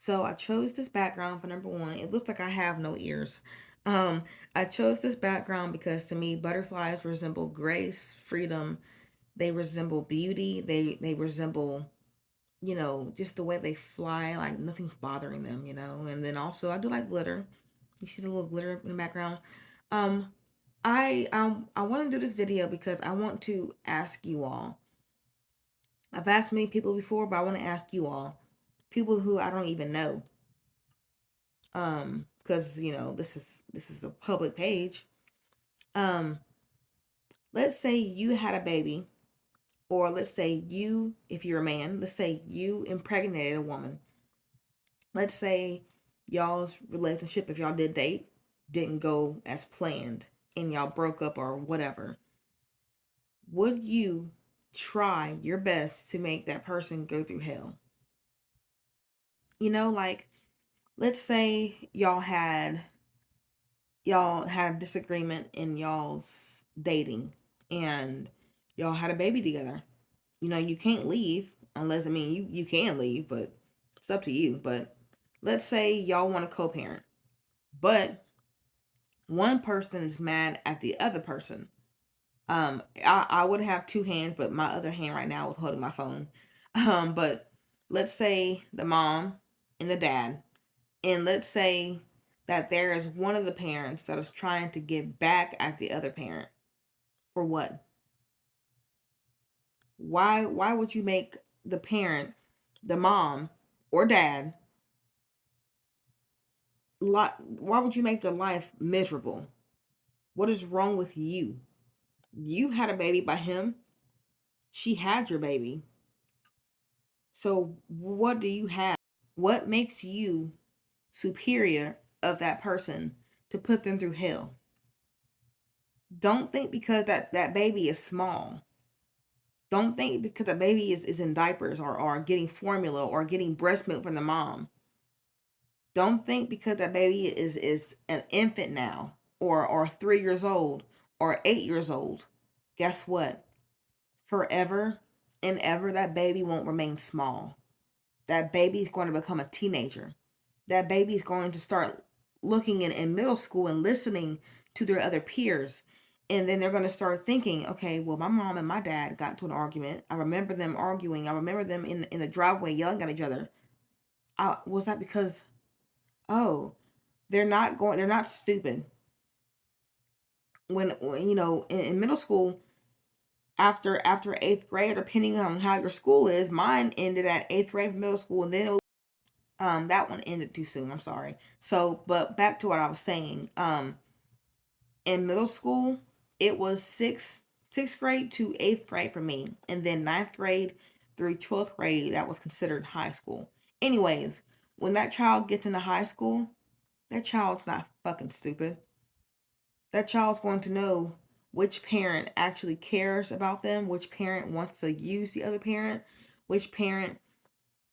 So I chose this background for number one. It looks like I have no ears. Um, I chose this background because to me, butterflies resemble grace, freedom. They resemble beauty. They resemble, just the way they fly, like nothing's bothering them. And then also I do like glitter. You see the little glitter in the background. Um, I want to do this video because I want to ask you all. I've asked many people before, but I want to ask you all, people who I don't even know. Because this is a public page. Um, let's say you had a baby, or let's say you, if you're a man, let's say you impregnated a woman. Let's say y'all's relationship, if y'all did date, didn't go as planned and y'all broke up or whatever. Would you try your best to make that person go through hell? Like, let's say y'all had a disagreement in y'all's dating, and y'all had a baby together. You can't leave unless, I mean, you can leave, but it's up to you. But let's say y'all want to co-parent, but one person is mad at the other person. I would have two hands, but my other hand right now is holding my phone. But let's say the mom and the dad, and let's say that there is one of the parents that is trying to get back at the other parent. For what? Why would you make the parent, the mom or dad, why would you make their life miserable? What is wrong with you? You had a baby by him. She had your baby. So what do you have? What makes you superior of that person to put them through hell? Don't think because that baby is small. Don't think because the baby is in diapers, or getting formula or getting breast milk from the mom. Don't think because that baby is an infant now, or 3 years old, or 8 years old. Guess what? Forever and ever, that baby won't remain small. That baby is going to become a teenager. That baby is going to start looking in middle school and listening to their other peers. And then they're going to start thinking, okay, well, my mom and my dad got into an argument. I remember them arguing. I remember them in the driveway yelling at each other. Was that because, oh, they're not stupid. When in middle school, after eighth grade, depending on how your school is, mine ended at eighth grade for middle school, and then that one ended too soon. I'm sorry. So, but back to what I was saying. In middle school, it was sixth grade to eighth grade for me, and then ninth grade through 12th grade, that was considered high school. Anyways, when that child gets into high school, that child's not fucking stupid. That child's going to know which parent actually cares about them, which parent wants to use the other parent, which parent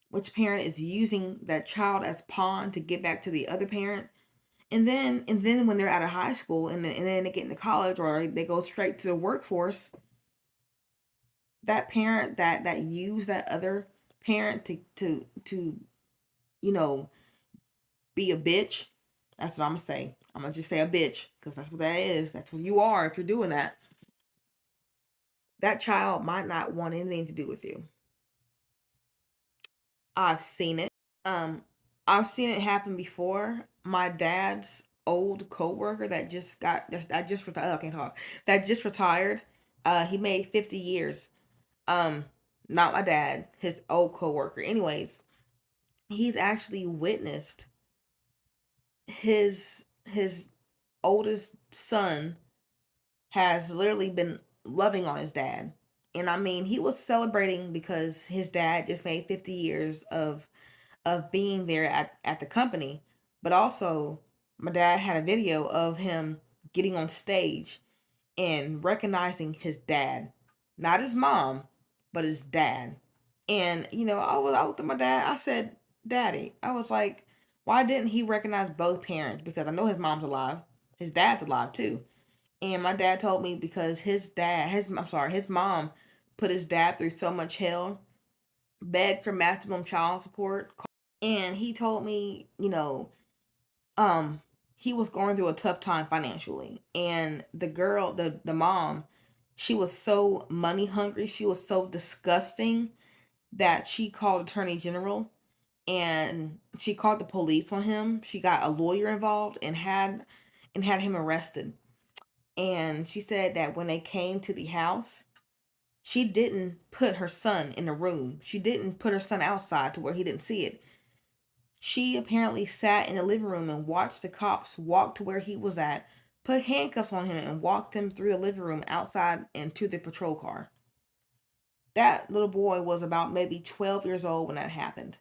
which parent is using that child as pawn to get back to the other parent. And then when they're out of high school, and then they get into college, or they go straight to the workforce, that parent that used that other parent to you know be a bitch. That's what I'm gonna say. I'm gonna just say a bitch, because that's what that is. That's what you are if you're doing that. That child might not want anything to do with you. I've seen it. Um, I've seen it happen before. My dad's old coworker that just retired. I can't talk. That just retired. He made 50 years. Um, Not my dad, his old coworker. Anyways, he's actually witnessed his oldest son has literally been loving on his dad. And I mean, he was celebrating because his dad just made 50 years of being there at the company. But also, my dad had a video of him getting on stage and recognizing his dad, not his mom, but his dad. And I looked at my dad. I said, "Daddy," I was like, "Why didn't he recognize both parents?" Because I know his mom's alive, his dad's alive too. And my dad told me because his mom put his dad through so much hell, begged for maximum child support, And he told me, um, he was going through a tough time financially. And the girl, the mom, she was so money hungry, she was so disgusting that she called Attorney General and she called the police on him. She got a lawyer involved and had him arrested. And she said that when they came to the house, she didn't put her son in the room. She didn't put her son outside to where he didn't see it. She apparently sat in the living room and watched the cops walk to where he was at, put handcuffs on him, and walked him through the living room outside and to the patrol car. That little boy was about maybe 12 years old when that happened.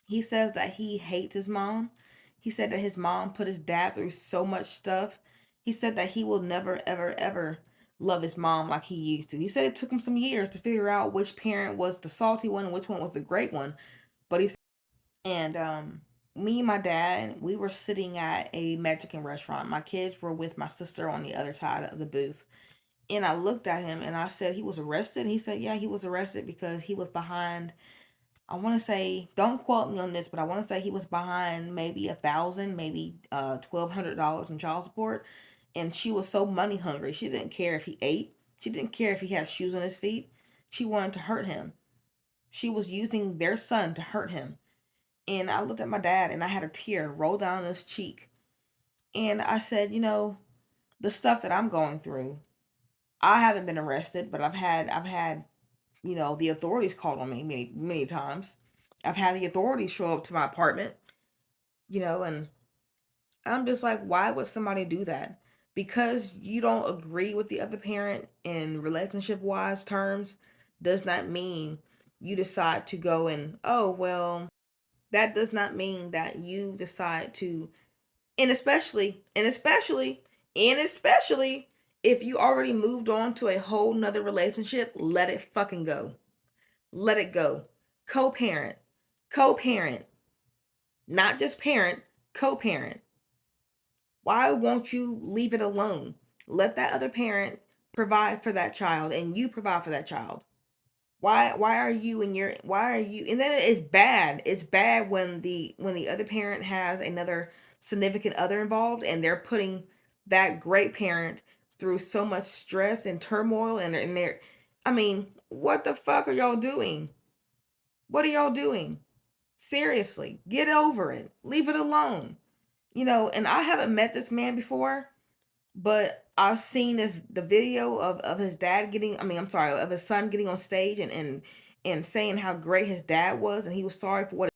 He says that he hates his mom. He said that his mom put his dad through so much stuff. He said that he will never, ever, ever love his mom like he used to. He said it took him some years to figure out which parent was the salty one and which one was the great one. But he and me and my dad, we were sitting at a Mexican restaurant. My kids were with my sister on the other side of the booth. And I looked at him and I said, he was arrested. And he said, yeah, he was arrested because he was behind, I want to say, don't quote me on this, but I want to say he was behind maybe 1,000, maybe $1,200 in child support. And she was so money hungry. She didn't care if he ate. She didn't care if he had shoes on his feet. She wanted to hurt him. She was using their son to hurt him. And I looked at my dad and I had a tear roll down his cheek. And I said, the stuff that I'm going through, I haven't been arrested, but I've had, the authorities called on me many, many times. I've had the authorities show up to my apartment, and I'm just like, why would somebody do that? Because you don't agree with the other parent in relationship wise terms does not mean you decide to go and, oh, well, that does not mean that you decide to, and especially if you already moved on to a whole nother relationship, let it fucking go. Let it go. Co-parent. Co-parent. Not just parent, co-parent. Why won't you leave it alone? Let that other parent provide for that child and you provide for that child. Why are you and then it's bad. It's bad when the other parent has another significant other involved and they're putting that great parent through so much stress and turmoil and they're I mean, what the fuck are y'all doing? What are y'all doing? Seriously, get over it. Leave it alone. And I haven't met this man before, but I've seen the video of his dad getting, I mean, I'm sorry, of his son getting on stage and saying how great his dad was and he was sorry for what